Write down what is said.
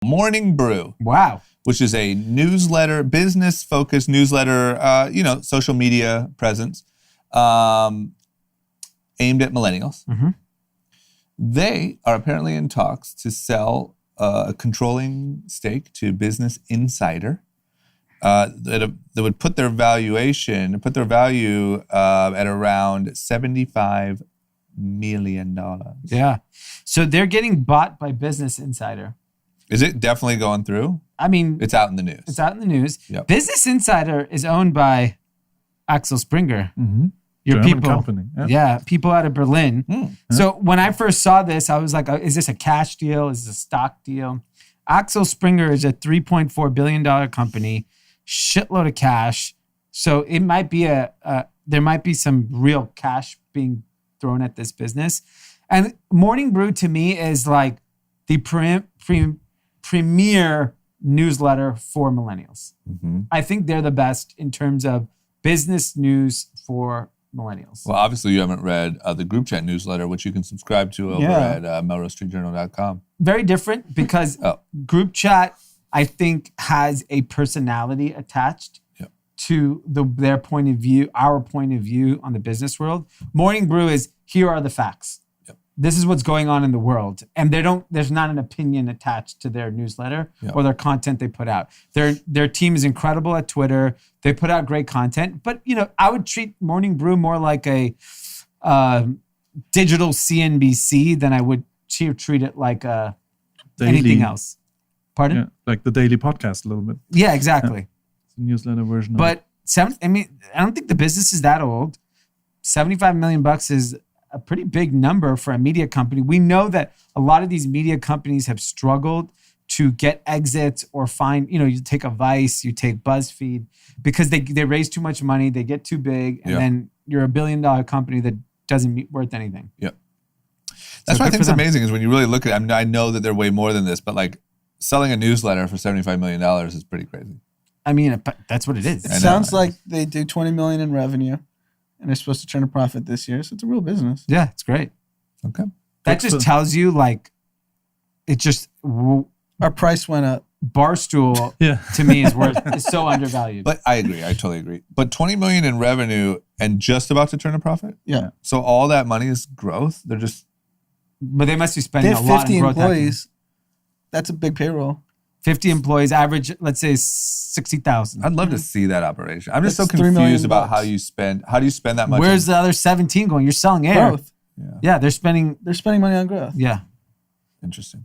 Morning Brew. Wow. Which is a newsletter, business-focused newsletter, social media presence aimed at millennials. Mm-hmm. They are apparently in talks to sell a controlling stake to Business Insider that would put their value at around $75 million. Yeah. So they're getting bought by Business Insider. Is it definitely going through? I mean, it's out in the news. It's out in the news. Yep. Business Insider is owned by Axel Springer. Mm-hmm. Your German people. company. Yeah, people out of Berlin. Mm. So when I first saw this, I was like, is this a cash deal? Is this a stock deal? Axel Springer is a $3.4 billion company, shitload of cash. So it might be there might be some real cash being thrown at this business. And Morning Brew to me is like the premier newsletter for millennials. Mm-hmm. I think they're the best in terms of business news for millennials. Well, obviously you haven't read the group chat newsletter, which you can subscribe to over at melrosestreetjournal.com. Very different because group chat, I think, has a personality attached to their point of view, our point of view on the business world. Morning Brew is, here are the facts. This is what's going on in the world. And there's not an opinion attached to their newsletter or their content they put out. Their team is incredible at Twitter. They put out great content. But, I would treat Morning Brew more like a digital CNBC than I would treat it like anything else. Pardon? Yeah, like the daily podcast a little bit. Yeah, exactly. It's a newsletter version but I don't think the business is that old. $75 million is a pretty big number for a media company. We know that a lot of these media companies have struggled to get exits or find, you take a Vice, you take BuzzFeed, because they raise too much money, they get too big, and then you're a $1 billion company that doesn't worth anything. Yeah. That's what I think is amazing is when you really look at it, I know that they're way more than this, but like selling a newsletter for $75 million is pretty crazy. I mean, that's what it is. It sounds like they do $20 million in revenue. And they're supposed to turn a profit this year. So it's a real business. Yeah, it's great. Okay. That just tells you, our price went up. Barstool, to me, is so undervalued. But I agree. I totally agree. But $20 million in revenue and just about to turn a profit? Yeah. So all that money is growth? But they must be spending a lot on growth. 50 employees. That's a big payroll. 50 employees, average, let's say 60,000. I'd love to see that operation. I'm just so confused about how do you spend that much? Where's the other 17 going? You're selling air. Growth. Yeah, they're spending money on growth. Yeah. Interesting.